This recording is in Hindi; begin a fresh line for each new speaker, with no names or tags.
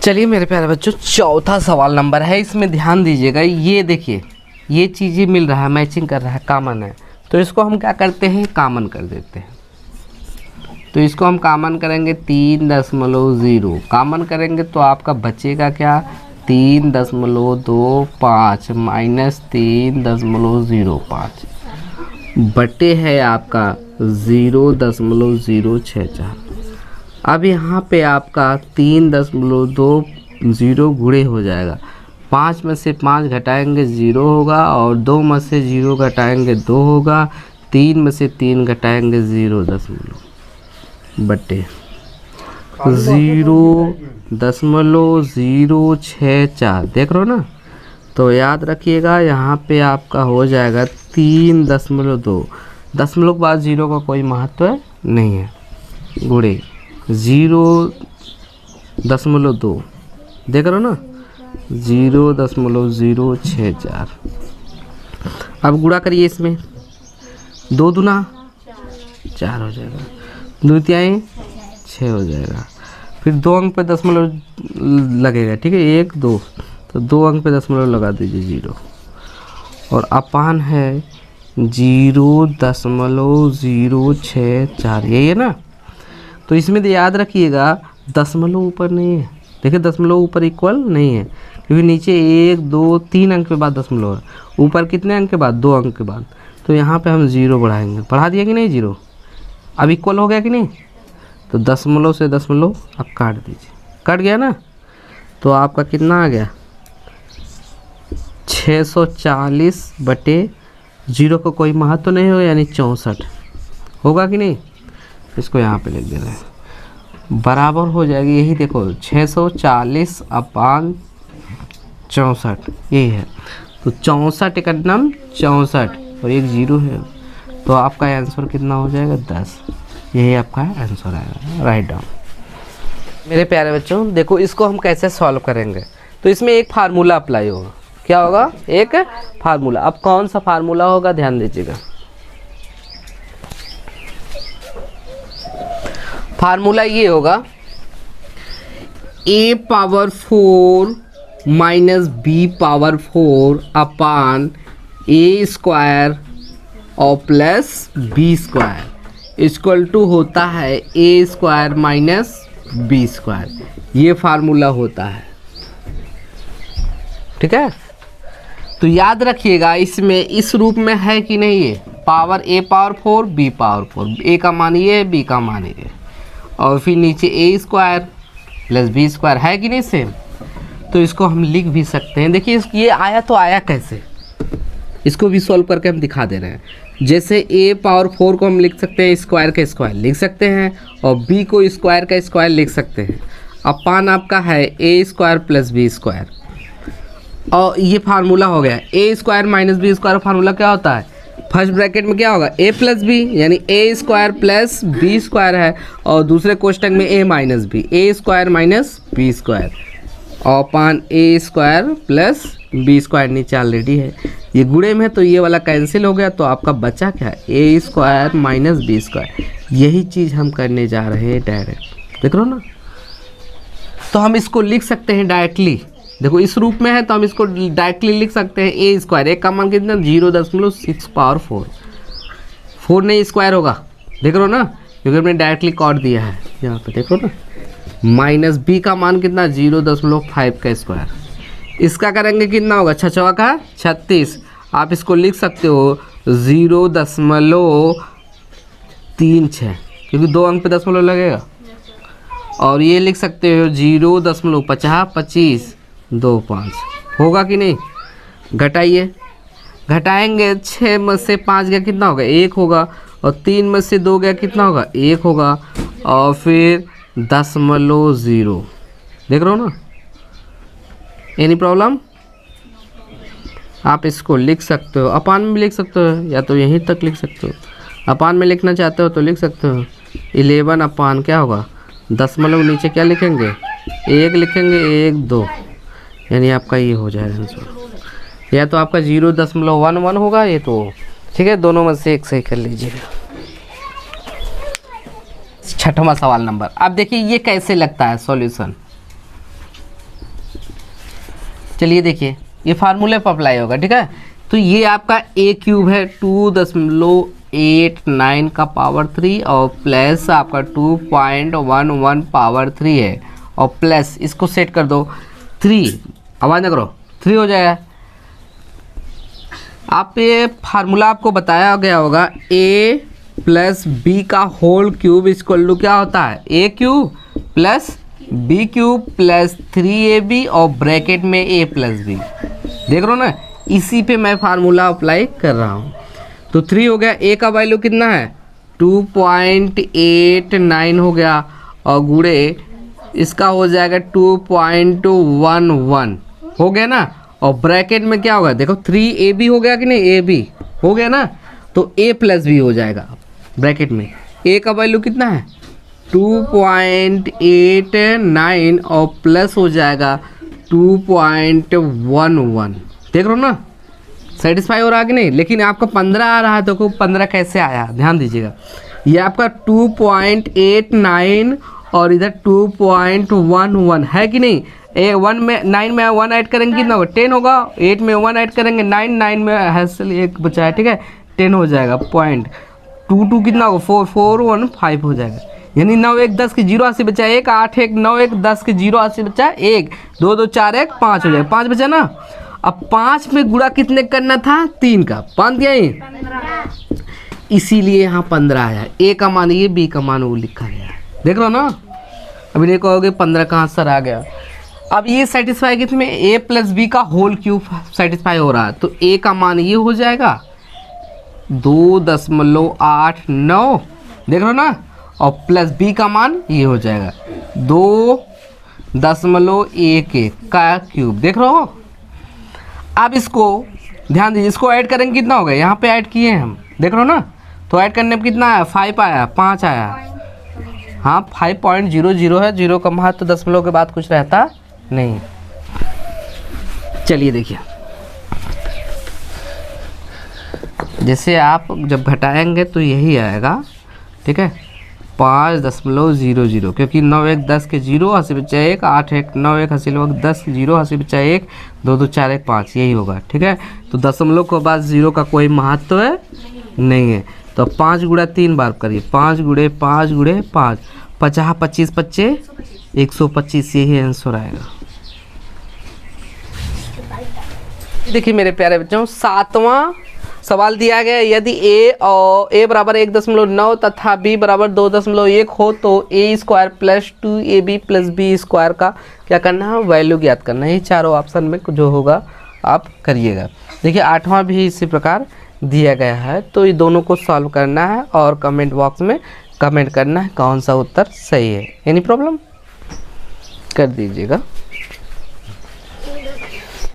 चलिए मेरे प्यारे बच्चों, चौथा सवाल नंबर है, इसमें ध्यान दीजिएगा। ये देखिए, ये चीज़ें मिल रहा है, मैचिंग कर रहा है, कॉमन है, तो इसको हम क्या करते हैं, कॉमन कर देते हैं। तो इसको हम कॉमन करेंगे 3.0, कॉमन करेंगे तो आपका बचेगा क्या, 3.25 माइनस 3.05 बटे है आपका 0.064। अब यहाँ पे आपका 3.20 गुणे हो जाएगा। 5 में से 5 घटाएंगे 0 होगा, और 2 में से 0 घटाएंगे 2 होगा, 3 में से 3 घटाएंगे 0.0 बटे 0.064। देख रहे हो ना। तो याद रखिएगा, यहाँ पे आपका हो जाएगा 3.2। दशमलव के बाद 0 का कोई महत्व नहीं है, गुणे 0.2। देख रहे हो ना, 0.064। अब गुणा करिए, इसमें 2 दूना 4 हो जाएगा, 2 तिहाई 6 हो जाएगा। फिर 2 अंक पे दशमलव लगेगा, ठीक है, 1 2, तो 2 अंक पे दशमलव लगा दीजिए 0, और अपान है 0.064, यही है ना। तो इसमें याद रखिएगा, दशमलव ऊपर नहीं है। देखिए, दशमलव ऊपर इक्वल नहीं है, क्योंकि नीचे 1 2 3 अंक के बाद दशमलव है, ऊपर कितने अंक के बाद, 2 अंक के बाद। तो यहाँ पे हम 0 बढ़ाएंगे, बढ़ा दिया कि नहीं 0, अब इक्वल हो गया कि नहीं। तो दशमलव से दशमलव अब काट दीजिए, कट गया ना। तो आपका कितना आ गया, 640 बटे 0 को कोई महत्व तो नहीं होगा, यानी 64 होगा कि नहीं। इसको यहाँ पे लिख दे रहे हैं, बराबर हो जाएगी, यही देखो 640 अपान 64, यही है। तो 64 एक नम 64 और एक 0 है, तो आपका आंसर कितना हो जाएगा, 10। यही आपका आंसर आएगा, राइट डाउन। मेरे प्यारे बच्चों, देखो इसको हम कैसे सॉल्व करेंगे। तो इसमें एक फार्मूला अप्लाई होगा, क्या होगा, एक फार्मूला। अब कौन सा फार्मूला होगा, ध्यान दीजिएगा। फार्मूला ये होगा, a power 4 minus b power 4 upon a square और plus b square equal to होता है a square minus b square. ये फार्मूला होता है, ठीक है। तो याद रखिएगा, इसमें इस रूप में है कि नहीं, ये power a power 4 b power 4, a का मान ये, b का मान ये, और फिर नीचे a square plus b square है कि नहीं सेम। तो इसको हम लिख भी सकते हैं। देखिए ये आया तो आया कैसे, इसको भी सॉल्व करके हम दिखा दे रहे हैं। जैसे a पावर 4 को हम लिख सकते हैं स्क्वायर का स्क्वायर लिख सकते हैं, और b को स्क्वायर का स्क्वायर लिख सकते हैं। अपान आपका है a square plus b square, और ये फार्मूला हो गया। a square minus b square formula क्या होता है, फर्स्ट ब्रैकेट में क्या होगा, a प्लस बी, यानी a square plus b square है, और दूसरे कोष्टक में a minus B, a square minus b square, और upon a square plus b square नीचे ऑलरेडी है, ये गुणे में है तो ये वाला कैंसिल हो गया। तो आपका बचा क्या है, a square minus b square. यही चीज़ हम करने जा रहे हैं डायरेक्ट, देख रहे हो ना। तो हम इसको लिख सकते हैं डायरेक्टली, देखो इस रूप में है तो हम इसको डायरेक्टली लिख सकते हैं। a स्क्वायर, एक का मान कितना, 0.6 पावर 4 नहीं स्क्वायर होगा, देख रहे हो ना, क्योंकि हमने डायरेक्टली काट दिया है यहाँ पे, देखो ना। माइनस b का मान कितना, 0.5 का स्क्वायर। इसका करेंगे कितना होगा, 6 का 36। आप इसको लिख सकते हो 0.36, क्योंकि 2 अंक पे दशमलव लगेगा। और ये लिख सकते हो 0.50 25 होगा कि नहीं। घटाइए, घटाएंगे 6 में से 5 गया कितना होगा, 1 होगा, और 3 में से 2 गया कितना होगा, 1 होगा, और फिर 0.0, देख रहे हो ना। एनी प्रॉब्लम, आप इसको लिख सकते हो, अपान में भी लिख सकते हो, या तो यहीं तक लिख सकते हो। अपान में लिखना चाहते हो तो लिख सकते हो 11 अपान क्या होगा, दशमलव नीचे क्या लिखेंगे, 1 लिखेंगे, 1 2, यानी आपका ये हो जाएगा आंसर। या तो आपका 0.11 होगा, ये तो ठीक है, दोनों में से एक सही कर लीजिएगा। छठवां सवाल नंबर। अब देखिए ये कैसे लगता है सॉल्यूशन। चलिए देखिए ये फार्मूले पर अप्लाई होगा, ठीक है। तो ये आपका ए क्यूब है 2.89 का पावर 3 और प्लस आपका 2.11 पावर 3 है और प्लस इसको सेट कर दो 3, आवाज़ ना करो, 3 हो जाएगा। आप ये फार्मूला आपको बताया गया होगा ए प्लस बी का होल क्यूब इक्वल टू क्या होता है, A cube plus B cube plus 3ab और ब्रैकेट में a प्लस बी। देख रहे हो ना, इसी पे मैं फार्मूला अप्लाई कर रहा हूँ। तो 3 हो गया, a का वैल्यू कितना है 2.89 हो गया और गुड़े इसका हो जाएगा 2.11 हो गया ना, और ब्रैकेट में क्या होगा देखो 3ab हो गया कि नहीं, ab हो गया ना, तो a प्लस बी हो जाएगा। ब्रैकेट में a का वैल्यू कितना है 2.89 और प्लस हो जाएगा 2.11। देख रहे हो ना, सेटिस्फाई हो रहा है कि नहीं। लेकिन आपका 15 आ रहा है, तो 15 कैसे आया ध्यान दीजिएगा। ये आपका 2.89 और इधर 2.11 है कि नहीं। 1 में 9 में 1 ऐड करेंगे कितना होगा 10 होगा, 8 में 1 ऐड करेंगे 9, 9 में हैसल एक बचा है, ठीक है 10 हो जाएगा। पॉइंट 2 कितना होगा 4, 4 1 5 हो जाएगा। यानी 9 1 10 के 0 80 बचा 1, 8 1 9 1 10 के 0 80 बचा 1, 2 2 4 1 5 हो जाएगा, 5 बचा ना। अब 5 में गुणा कितने करना था 3 का, 5 दिया ही, इसीलिए यहाँ 15 आया। ए का मान ये, बी का मान वो लिखा गया, देख रहे हो ना। अभी नहीं कहोगे 15 कहाँ सर आ गया। अब ये सेटिस्फाई किसमें ए प्लस बी का होल क्यूब सेटिस्फाई हो रहा है, तो ए का मान ये हो जाएगा 2.89, देख रहे हो ना, और प्लस बी का मान ये हो जाएगा 2.11 का क्यूब, देख रहे हो। अब इसको ध्यान दीजिए, इसको ऐड करेंगे कितना होगा, यहाँ पे ऐड किए हैं हम, देख रहे हो ना। तो ऐड करने में कितना आया 5 आया, 5 आया, हाँ 5.00 है। 0 का महत्व तो दशमलव के बाद कुछ रहता नहीं। चलिए देखिए, जैसे आप जब घटाएंगे तो यही आएगा, ठीक है 5.00, क्योंकि 9 1 10 के 0 80 बचा 1, 8 1 9 1 80 लोग 10 0 80 बचा 1, 2 2 4 1 5 यही होगा, ठीक है। तो दशमलव के बाद 0 का कोई महत्व नहीं है। तो 5 गुणा 3 बार करिए, 5 गुणे 5 गुणे 5, 50 25 25 125, यही आंसर आएगा। देखिए मेरे प्यारे बच्चों, 7वां सवाल दिया गया, यदि a बराबर 1.9 तथा b बराबर 2.1 हो तो a² plus 2ab plus b square का क्या करना है, वैल्यू ज्ञात करना है। ये चारों ऑप्शन में जो होगा आप करिएगा। देखिए 8वां भी इसी प्रकार दिया गया है, तो ये दोनों को सॉल्व करना है और कमेंट बॉक्स में कमेंट करना है कौन सा उत्तर सही है। एनी प्रॉब्लम कर दीजिएगा।